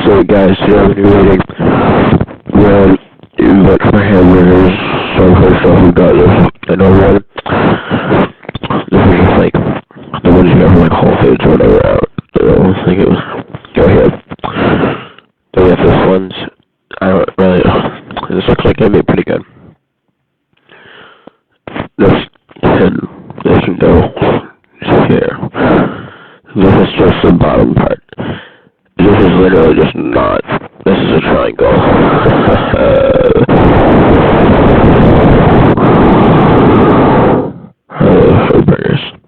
So guys, today I'm going to be rating when you look for hamburgers. So first off, we got this. I know one. This is just like the ones you got from like Whole Foods or whatever out. I think it was. Go ahead. Then we have this one's. I don't really. This looks like it'd be pretty good. This can go here. This is just the bottom part. This is literally just not. This is a triangle. Hamburgers.